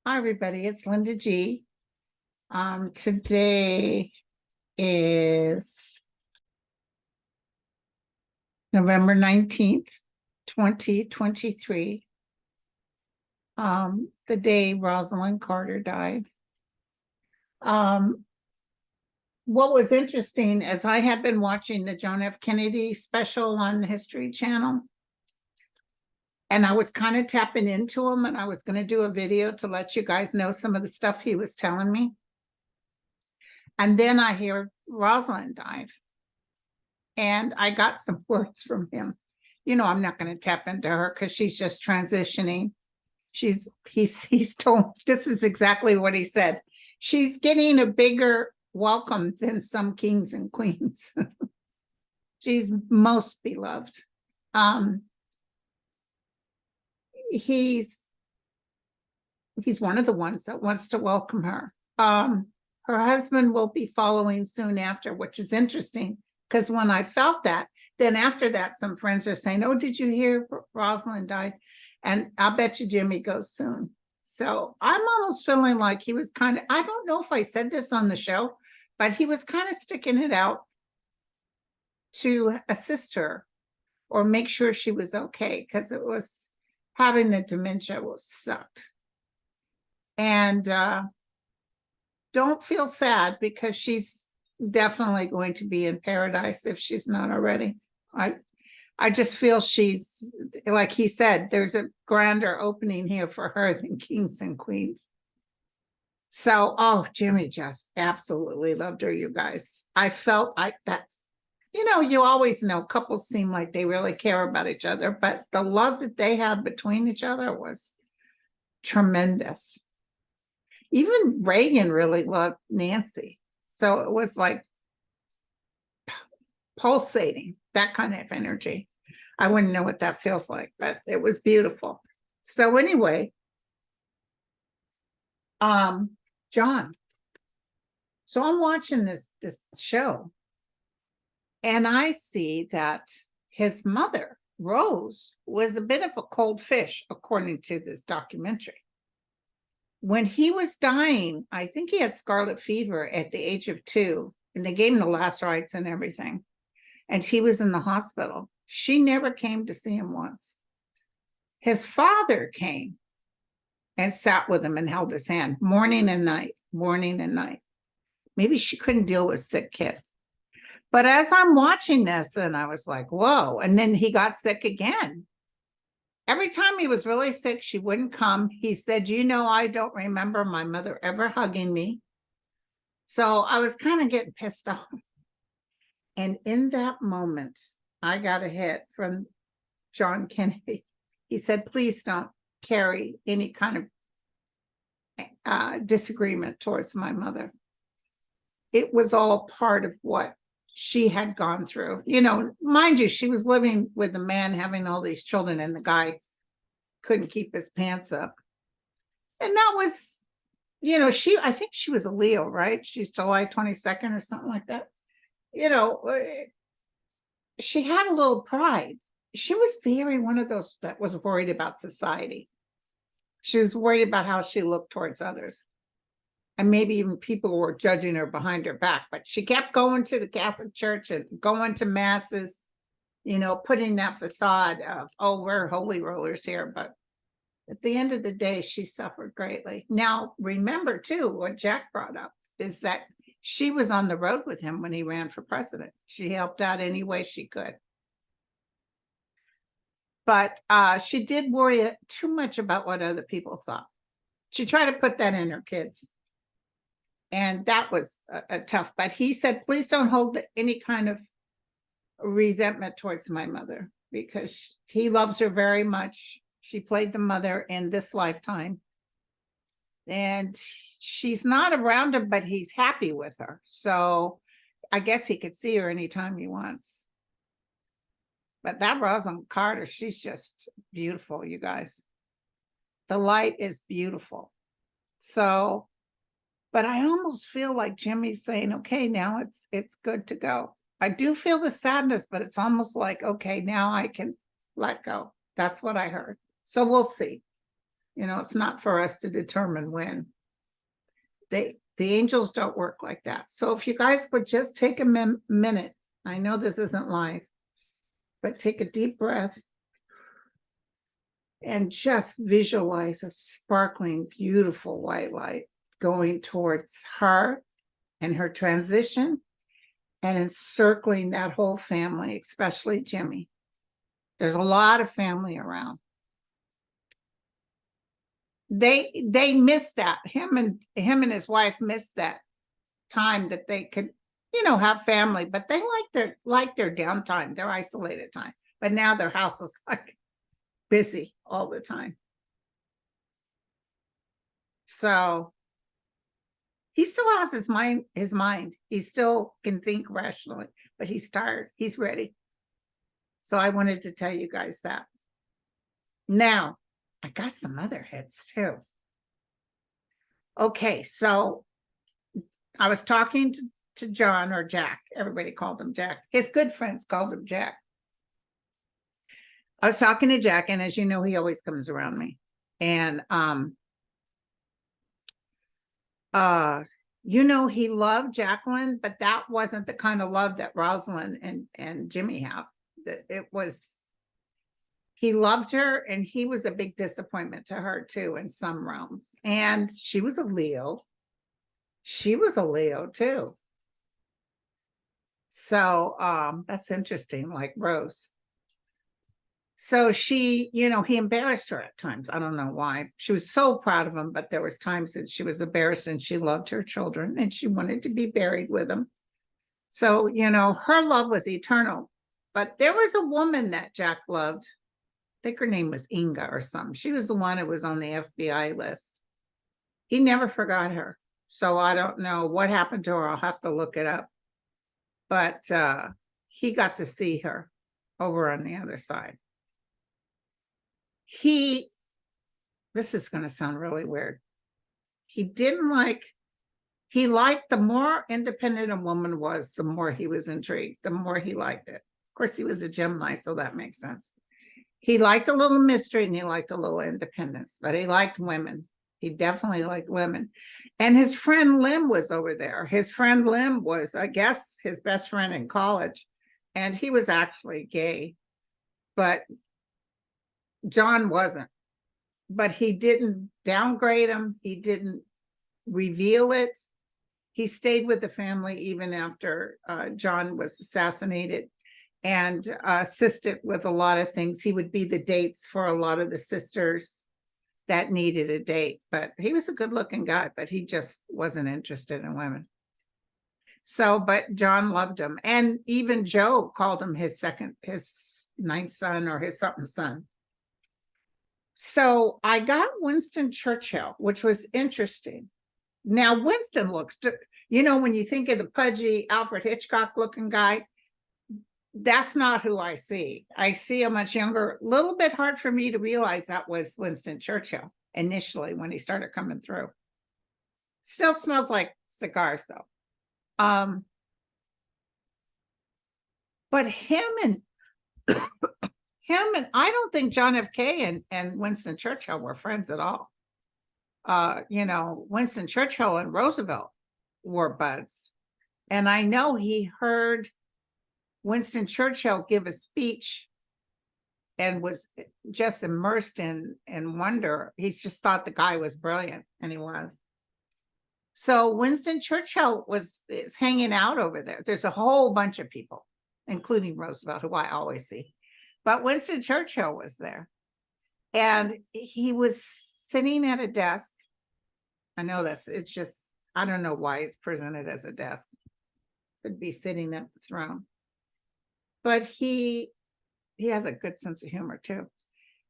Hi, everybody. It's Linda G. Today is November 19th, 2023. The day Rosalind Carter died. What was interesting is I had been watching the John F. Kennedy special on the History Channel. And I was kind of tapping into him, and I was going to do a video to let you guys know some of the stuff he was telling me. And then I hear Rosalind died. And I got some words from him. You know, I'm not going to tap into her because she's just transitioning. He's told, this is exactly what he said. She's getting a bigger welcome than some kings and queens. She's most beloved. He's one of the ones that wants to welcome her. Her husband will be following soon after, which is interesting because when I felt that, then after that, some friends are saying, "Oh, did you hear Rosalind died?" And I'll bet you Jimmy goes soon. So I'm almost feeling like he was kind of, I don't know if I said this on the show, but he was kind of sticking it out to assist her or make sure she was okay, because it was having the dementia was sucked. And don't feel sad because she's definitely going to be in paradise if she's not already. I just feel she's, like he said, there's a grander opening here for her than kings and queens. So, oh, Jimmy just absolutely loved her, you guys. I felt like that, you know, you always know couples seem like they really care about each other, but the love that they had between each other was tremendous. Even Reagan really loved Nancy. So it was like pulsating, that kind of energy. I wouldn't know what that feels like, but it was beautiful. So anyway, John. So I'm watching this show, and I see that his mother, Rose, was a bit of a cold fish, according to this documentary. When he was dying, I think he had scarlet fever at the age of 2, and they gave him the last rites and everything. And he was in the hospital. She never came to see him once. His father came and sat with him and held his hand morning and night, morning and night. Maybe she couldn't deal with sick kids. But as I'm watching this, and I was like, whoa. And then he got sick again. Every time he was really sick, she wouldn't come. He said, you know, I don't remember my mother ever hugging me. So I was kind of getting pissed off. And in that moment, I got a hit from John Kennedy. He said, please don't carry any kind of disagreement towards my mother. It was all part of what she had gone through. You know, mind you, she was living with a man having all these children, and the guy couldn't keep his pants up. And that was, you know, I think she was a Leo, right? She's July 22nd or something like that. You know, she had a little pride. She was very one of those that was worried about society. She was worried about how she looked towards others. And maybe even people were judging her behind her back, but she kept going to the Catholic Church and going to masses, you know, putting that facade of, oh, we're holy rollers here. But at the end of the day, she suffered greatly. Now, remember, too, what Jack brought up is that she was on the road with him when he ran for president. She helped out any way she could. But she did worry too much about what other people thought. She tried to put that in her kids. And that was a tough, but he said, please don't hold any kind of resentment towards my mother, because he loves her very much. She played the mother in this lifetime. And she's not around him, but he's happy with her. So I guess he could see her anytime he wants. But that Rosalind Carter, she's just beautiful, you guys. The light is beautiful. So, but I almost feel like Jimmy's saying, okay, now it's good to go. I do feel the sadness, but it's almost like, okay, now I can let go. That's what I heard. So we'll see. You know, it's not for us to determine when. The angels don't work like that. So if you guys would just take a minute, I know this isn't live, but take a deep breath and just visualize a sparkling, beautiful white light going towards her and her transition and encircling that whole family, especially Jimmy. There's a lot of family around. They missed that. Him and his wife missed that time that they could, you know, have family, but they like their downtime, their isolated time. But now their house is like busy all the time. So he still has his mind. He still can think rationally, but he's tired. He's ready. So I wanted to tell you guys that. Now, I got some other hits too. Okay, so I was talking to John, or Jack. Everybody called him Jack. His good friends called him Jack. I was talking to Jack, and as you know, he always comes around me. And you know, he loved Jacqueline, but that wasn't the kind of love that Rosalind and Jimmy have. It was, he loved her, and he was a big disappointment to her too in some realms. And she was a Leo. She was a Leo too. So that's interesting, like Rose. So she, you know, he embarrassed her at times. I don't know why. She was so proud of him, but there was times that she was embarrassed, and she loved her children and she wanted to be buried with them. So, you know, her love was eternal. But there was a woman that Jack loved. I think her name was Inga or something. She was the one who was on the FBI list. He never forgot her. So I don't know what happened to her. I'll have to look it up. But he got to see her over on the other side. This is going to sound really weird. He liked the more independent a woman was, the more he was intrigued, the more he liked it. Of course, he was a Gemini, so that makes sense. He liked a little mystery and he liked a little independence, but he liked women. He definitely liked women. And his friend Lim was over there. His friend Lim was, I guess, his best friend in college. And he was actually gay, but John wasn't. But he didn't downgrade him. He didn't reveal it. He stayed with the family even after John was assassinated, and assisted with a lot of things. He would be the dates for a lot of the sisters that needed a date. But he was a good looking guy, but he just wasn't interested in women. So, but John loved him. And even Joe called him his ninth son, or his something son. So I got Winston Churchill, which was interesting. Now, Winston looks, you know, when you think of the pudgy Alfred Hitchcock looking guy, that's not who I see. I see a much younger, a little bit hard for me to realize that was Winston Churchill initially when he started coming through. Still smells like cigars though. But him and I don't think John F. K. and Winston Churchill were friends at all. You know, Winston Churchill and Roosevelt were buds. And I know he heard Winston Churchill give a speech and was just immersed in wonder. He just thought the guy was brilliant, and he was. So Winston Churchill is hanging out over there. There's a whole bunch of people, including Roosevelt, who I always see. But Winston Churchill was there. And he was sitting at a desk. I know it's just, I don't know why it's presented as a desk. Could be sitting at the throne. But he has a good sense of humor too.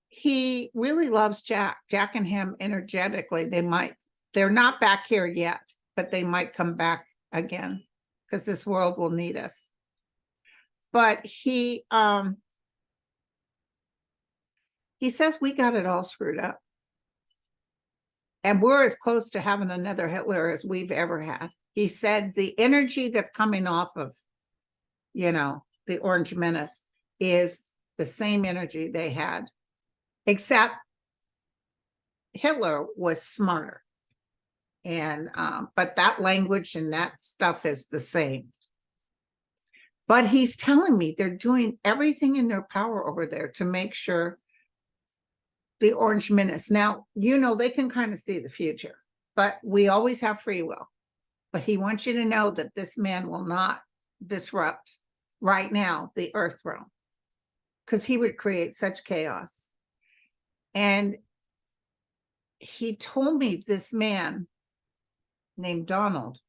He really loves Jack. Jack and him energetically, they're not back here yet, but they might come back again because this world will need us. But he says we got it all screwed up. And we're as close to having another Hitler as we've ever had. He said the energy that's coming off of, you know, the Orange Menace is the same energy they had, except Hitler was smarter. And but that language and that stuff is the same. But he's telling me they're doing everything in their power over there to make sure the Orange Menace. Now, they can kind of see the future, but we always have free will. But he wants you to know that this man will not disrupt right now the Earth realm, because he would create such chaos. And he told me this man named Donald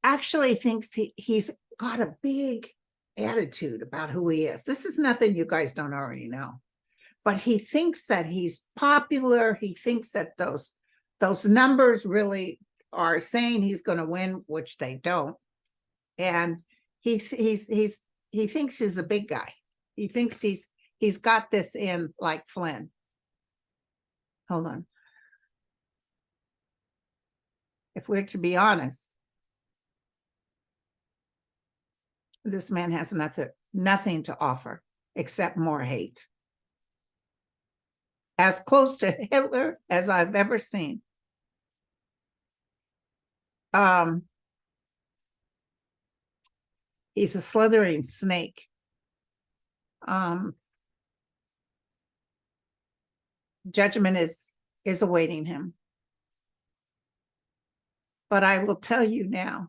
actually thinks he's got a big attitude about who he is. This is nothing you guys don't already know. But he thinks that he's popular. He thinks that those numbers really are saying he's going to win, which they don't. And he thinks he's a big guy. He thinks he's got this in like Flynn. Hold on. If we're to be honest, this man has nothing to offer except more hate. As close to Hitler as I've ever seen. He's a slithering snake. Judgment is awaiting him. But I will tell you now,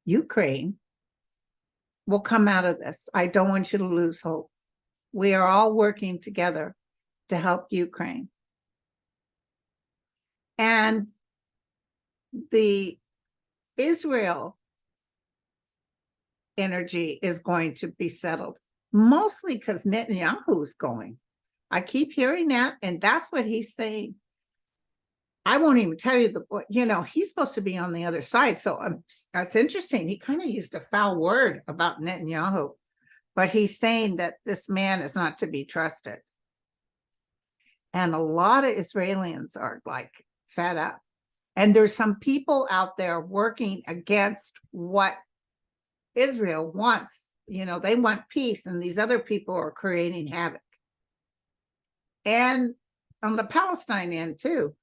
Ukraine will come out of this. I don't want you to lose hope. We are all working together to help Ukraine. And the Israel energy is going to be settled, mostly because Netanyahu is going. I keep hearing that, and that's what he's saying. I won't even tell you he's supposed to be on the other side. So that's interesting. He kind of used a foul word about Netanyahu, but he's saying that this man is not to be trusted. And a lot of Israelis are like fed up. And there's some people out there working against what Israel wants. They want peace, and these other people are creating havoc. And on the Palestine end too,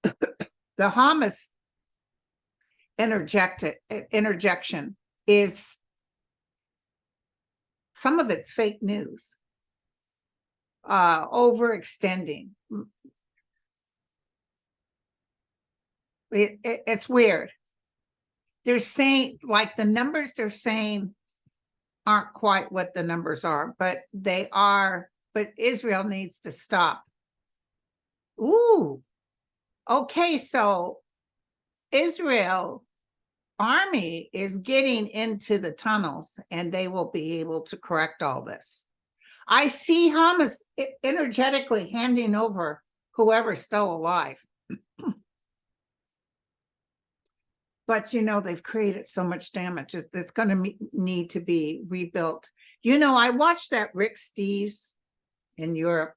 the Hamas interjection is, some of it's fake news, overextending. It's weird. They're saying, like, the numbers they're saying aren't quite what the numbers are, but they are. But Israel needs to stop. Ooh, okay, so Israel army is getting into the tunnels, and they will be able to correct all this. I see Hamas energetically handing over whoever's still alive. But, they've created so much damage. It's going to need to be rebuilt. I watched that Rick Steves in Europe,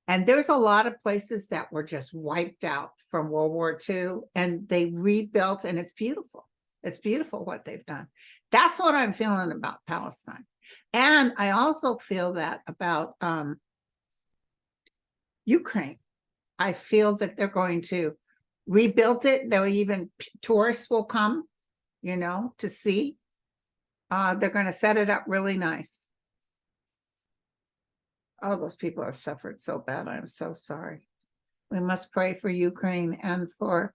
and there's a lot of places that were just wiped out from World War II, and they rebuilt, and it's beautiful. It's beautiful what they've done. That's what I'm feeling about Palestine. And I also feel that about Ukraine. I feel that they're going to rebuild it. They'll even, tourists will come, to see. They're going to set it up really nice. Oh, those people have suffered so bad. I'm so sorry. We must pray for Ukraine and for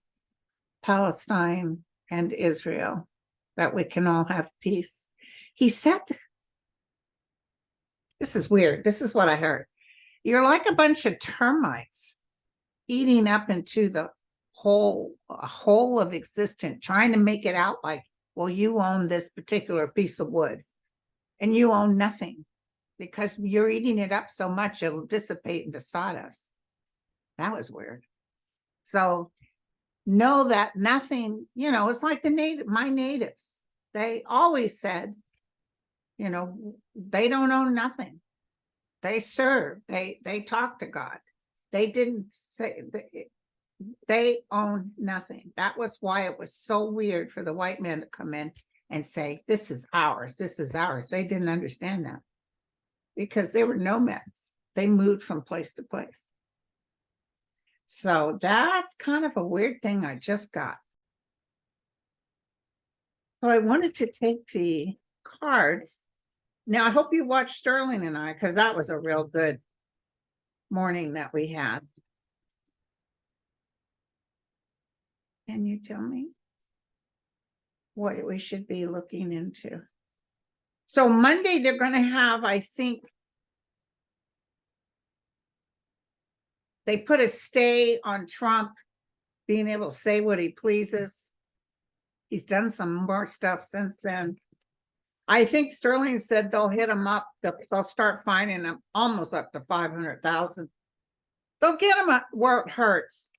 Palestine and Israel, that we can all have peace. He said, this is weird. This is what I heard. You're like a bunch of termites eating up into the whole of existence, trying to make it out like, well, you own this particular piece of wood, and you own nothing, because you're eating it up so much it'll dissipate into sawdust. That was weird. So know that nothing, it's like my natives. They always said, they don't own nothing. They serve. They talk to God. They didn't say they own nothing. That was why it was so weird for the white man to come in and say, this is ours. This is ours. They didn't understand that, because they were nomads. They moved from place to place. So that's kind of a weird thing I just got. So I wanted to take the cards. Now, I hope you watched Sterling and I, because that was a real good morning that we had. Can you tell me what we should be looking into? So Monday, they're going to have, I think, they put a stay on Trump being able to say what he pleases. He's done some more stuff since then. I think Sterling said they'll hit him up. They'll start fining him almost up to 500,000. They'll get him where it hurts.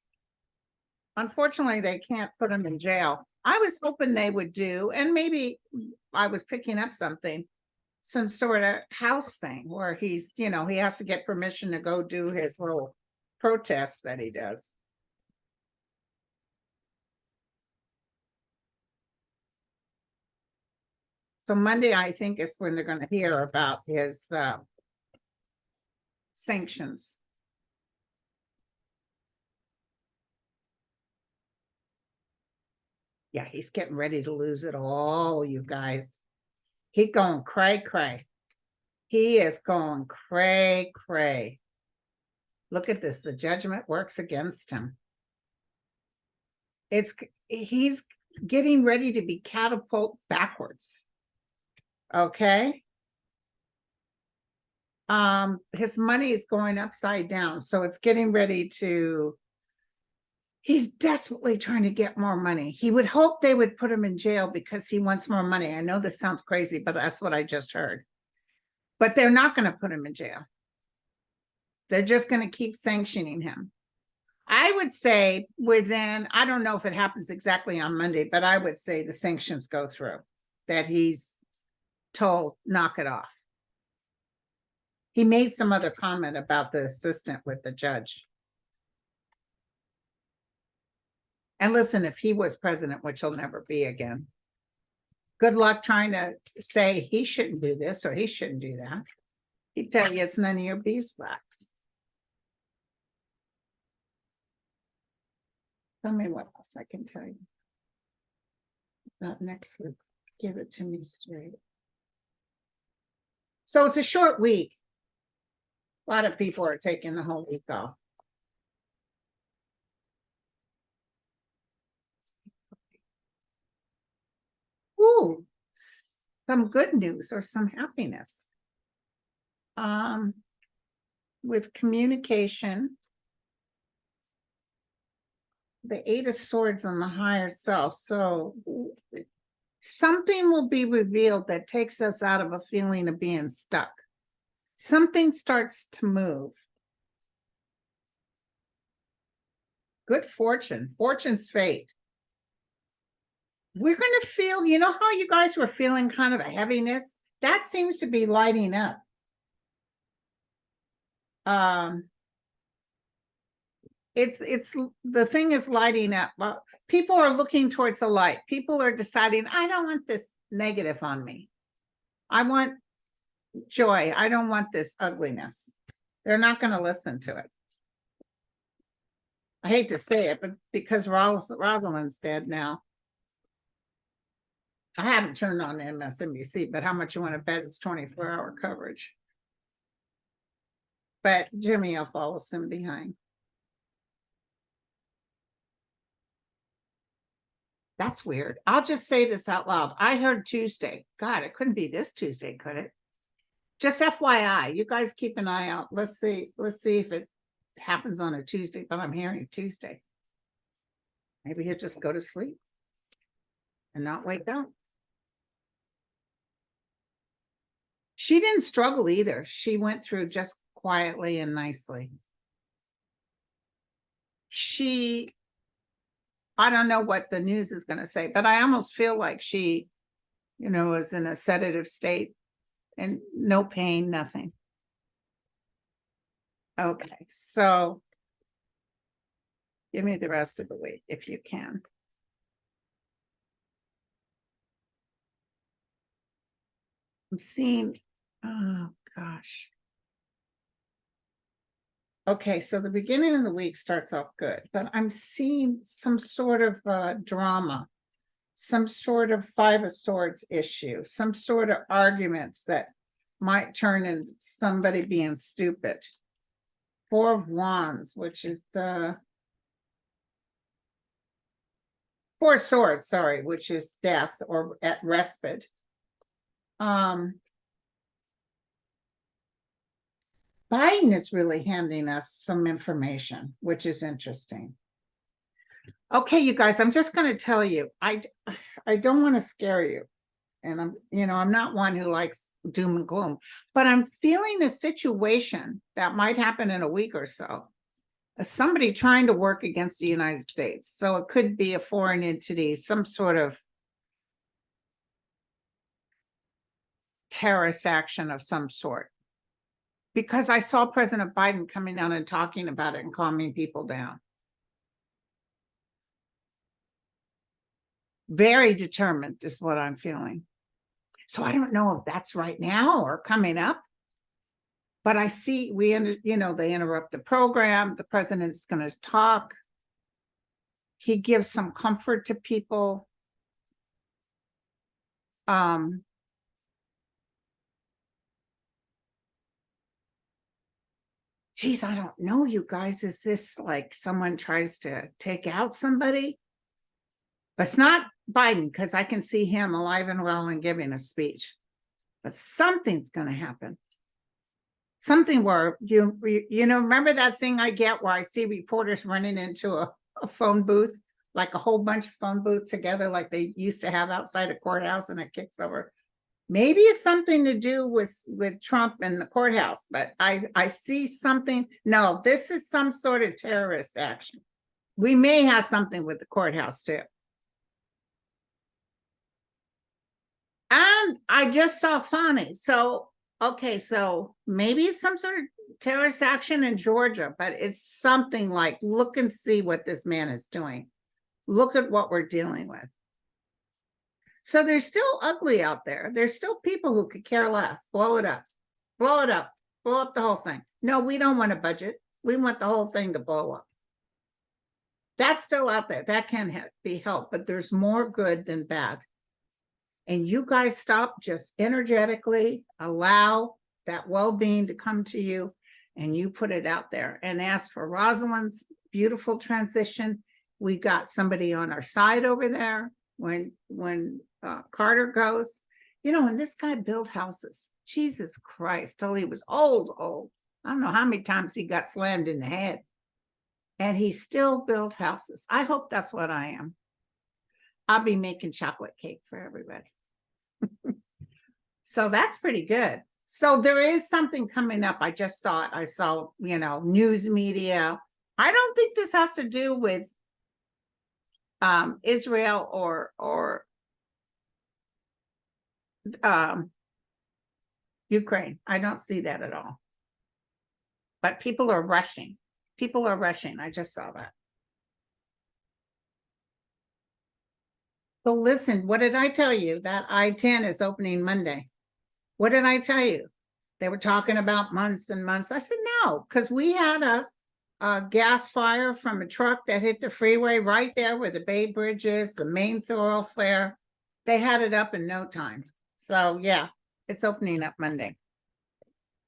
Unfortunately, they can't put him in jail. I was hoping they would do, and maybe I was picking up something, some sort of house thing where he's, he has to get permission to go do his little protests that he does. So Monday, I think, is when they're going to hear about his sanctions. Yeah, he's getting ready to lose it all, you guys. He going cray cray. He is going cray cray. Look at this. The judgment works against him. He's getting ready to be catapulted backwards. Okay. His money is going upside down. So it's getting ready to, he's desperately trying to get more money. He would hope they would put him in jail because he wants more money. I know this sounds crazy, but that's what I just heard. But they're not going to put him in jail. They're just going to keep sanctioning him. I would say within, I don't know if it happens exactly on Monday, but I would say the sanctions go through, that he's told, knock it off. He made some other comment about the assistant with the judge. And listen, if he was president, which he'll never be again, good luck trying to say he shouldn't do this or he shouldn't do that. He'd tell you it's none of your beeswax. Tell me what else I can tell you about next week. Give it to me straight. So it's a short week. A lot of people are taking the whole week off. Ooh, some good news or some happiness. With communication, the 8 of Swords on the higher self. So something will be revealed that takes us out of a feeling of being stuck. Something starts to move. Good fortune. Fortune's fate. We're going to feel, how you guys were feeling kind of a heaviness? That seems to be lighting up. It's the thing is lighting up. People are looking towards the light. People are deciding, I don't want this negative on me. I want joy. I don't want this ugliness. They're not going to listen to it. I hate to say it, but because Rosalind's dead now. I haven't turned on MSNBC, but how much you want to bet it's 24-hour coverage? But Jimmy will follow soon behind. That's weird. I'll just say this out loud. I heard Tuesday. God, it couldn't be this Tuesday, could it? Just FYI, you guys keep an eye out. Let's see if it happens on a Tuesday, but I'm hearing Tuesday. Maybe he'll just go to sleep and not wake up. She didn't struggle either. She went through just quietly and nicely. I don't know what the news is going to say, but I almost feel like she, was in a sedative state and no pain, nothing. Okay, so give me the rest of the week if you can. I'm seeing, oh gosh. Okay, so the beginning of the week starts off good, but I'm seeing some sort of drama, some sort of Five of Swords issue, some sort of arguments that might turn into somebody being stupid. Four of Wands, which is the Four of Swords, sorry, which is death or at respite. Biden is really handing us some information, which is interesting. Okay, you guys, I'm just going to tell you, I don't want to scare you. And I'm not one who likes doom and gloom, but I'm feeling a situation that might happen in a week or so. Somebody trying to work against the United States. So it could be a foreign entity, some sort of terrorist action of some sort. Because I saw President Biden coming down and talking about it and calming people down. Very determined is what I'm feeling. So I don't know if that's right now or coming up. But I see they interrupt the program. The president's going to talk. He gives some comfort to people. Geez, I don't know, you guys. Is this like someone tries to take out somebody? But it's not Biden, because I can see him alive and well and giving a speech. But something's going to happen. Something where remember that thing I get where I see reporters running into a phone booth, like a whole bunch of phone booths together, like they used to have outside a courthouse, and it kicks over. Maybe it's something to do with Trump and the courthouse, but I see something. No, this is some sort of terrorist action. We may have something with the courthouse too. And I just saw funny. So, okay, so maybe it's some sort of terrorist action in Georgia, but it's something like, look and see what this man is doing. Look at what we're dealing with. So there's still ugly out there. There's still people who could care less. Blow it up. Blow it up. Blow up the whole thing. No, we don't want a budget. We want the whole thing to blow up. That's still out there. That can be helped, but there's more good than bad. And you guys stop, just energetically allow that well-being to come to you, and you put it out there and ask for Rosalind's beautiful transition. We got somebody on our side over there when Carter goes, and this guy built houses. Jesus Christ, till he was old. I don't know how many times he got slammed in the head. And he still built houses. I hope that's what I am. I'll be making chocolate cake for everybody. So that's pretty good. So there is something coming up. I just saw it. I saw, news media. I don't think this has to do with Israel or Ukraine. I don't see that at all. But people are rushing. People are rushing. I just saw that. So listen, what did I tell you? That I-10 is opening Monday. What did I tell you? They were talking about months and months. I said, no, because we had a gas fire from a truck that hit the freeway right there where the Bay Bridge is, the main thoroughfare. They had it up in no time. So yeah, it's opening up Monday.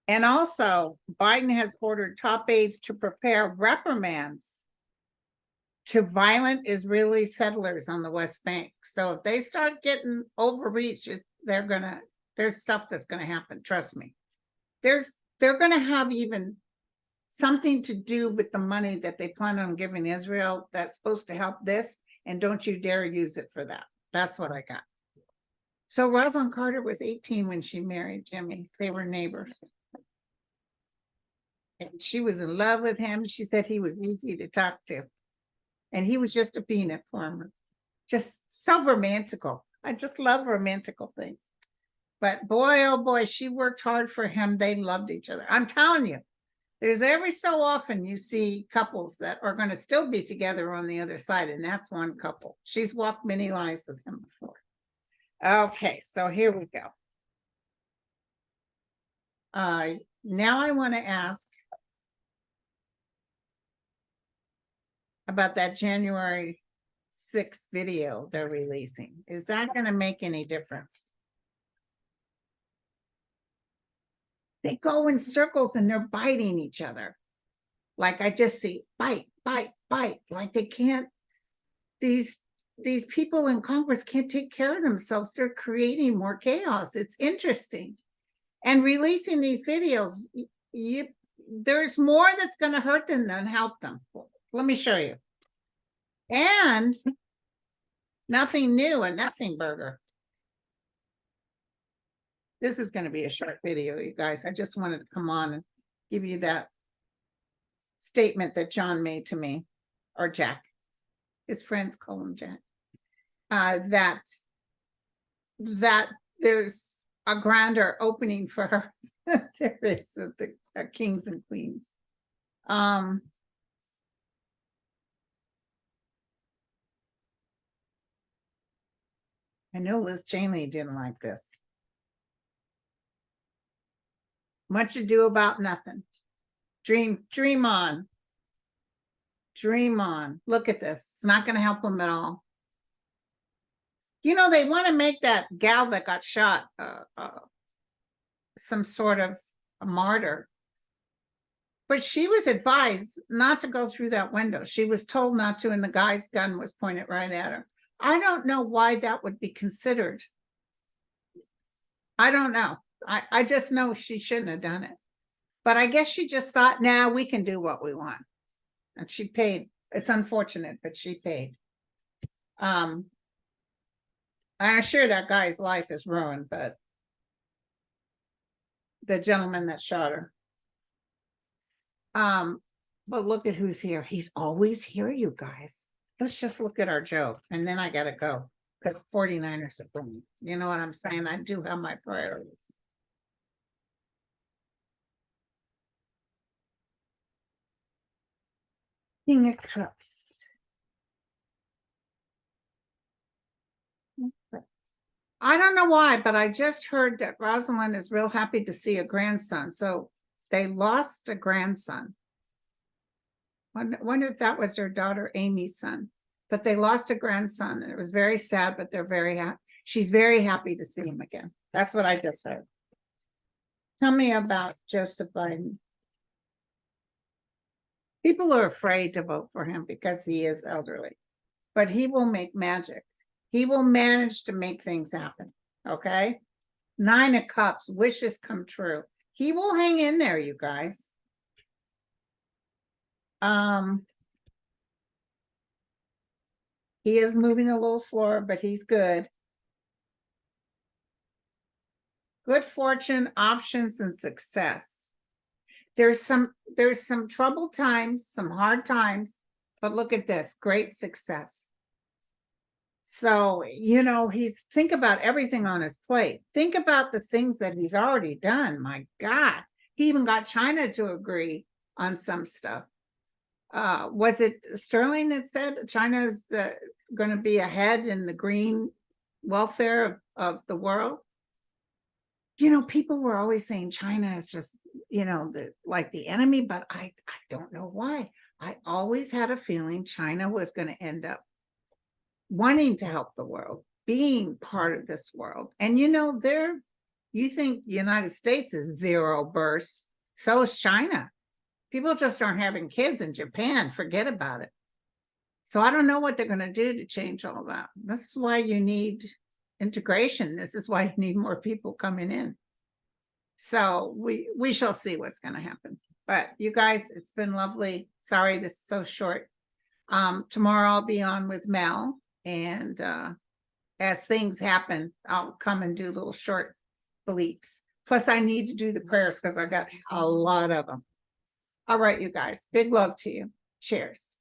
And also, Biden has ordered top aides to prepare reprimands to violent Israeli settlers on the West Bank. So if they start getting overreach, there's stuff that's going to happen. Trust me. They're going to have even something to do with the money that they plan on giving Israel that's supposed to help this. And don't you dare use it for that. That's what I got. So Rosalind Carter was 18 when she married Jimmy. They were neighbors. And she was in love with him. She said he was easy to talk to. And he was just a peanut farmer. Just so romantical. I just love romantical things. But boy, oh boy, she worked hard for him. They loved each other. I'm telling you, there's every so often you see couples that are going to still be together on the other side. And that's one couple. She's walked many lives with him before. Okay, so here we go. Now I want to ask, about that January 6th video they're releasing. Is that going to make any difference? They go in circles and they're biting each other. Like I just see bite, bite, bite. Like they can't, these people in Congress can't take care of themselves. They're creating more chaos. It's interesting. And releasing these videos, there's more that's going to hurt them than help them. Let me show you. And nothing new, a nothing burger. This is going to be a short video, you guys. I just wanted to come on and give you that statement that John made to me, or Jack. His friends call him Jack. That there's a grander opening for her. There is the kings and queens. I know Liz Cheney didn't like this. Much ado about nothing. Dream on. Dream on. Look at this. It's not going to help them at all. You know, they want to make that gal that got shot some sort of a martyr. But she was advised not to go through that window. She was told not to, and the guy's gun was pointed right at her. I don't know why that would be considered. I don't know. I just know she shouldn't have done it. But I guess she just thought, nah, we can do what we want. And she paid. It's unfortunate, but she paid. I'm sure that guy's life is ruined, but the gentleman that shot her. But look at who's here. He's always here, you guys. Let's just look at our Joe. And then I gotta go. Because 49ers are winning. You know what I'm saying? I do have my priorities. King of Cups. I don't know why, but I just heard that Rosalind is real happy to see a grandson. So they lost a grandson. Wonder if that was their daughter Amy's son. But they lost a grandson, and it was very sad, but they're very happy. She's very happy to see him again. That's what I just heard. Tell me about Joseph Biden. People are afraid to vote for him because he is elderly, but he will make magic. He will manage to make things happen. Okay. 9 of Cups, wishes come true. He will hang in there, you guys. He is moving a little slower, but he's good. Good fortune, options, and success. There's some troubled times, some hard times, but look at this, great success. So, you know, think about everything on his plate. Think about the things that he's already done. My God, he even got China to agree on some stuff. Was it Sterling that said China is going to be ahead in the green welfare of the world? You know, people were always saying China is just, you know, like the enemy, but I don't know why. I always had a feeling China was going to end up wanting to help the world, being part of this world. And, you know, you think the United States is zero burst. So is China. People just aren't having kids in Japan. Forget about it. So I don't know what they're going to do to change all that. This is why you need integration. This is why you need more people coming in. So we shall see what's going to happen. But you guys, it's been lovely. Sorry this is so short. Tomorrow I'll be on with Mel, and as things happen, I'll come and do little short bleeps. Plus I need to do the prayers because I got a lot of them. All right, you guys, big love to you. Cheers.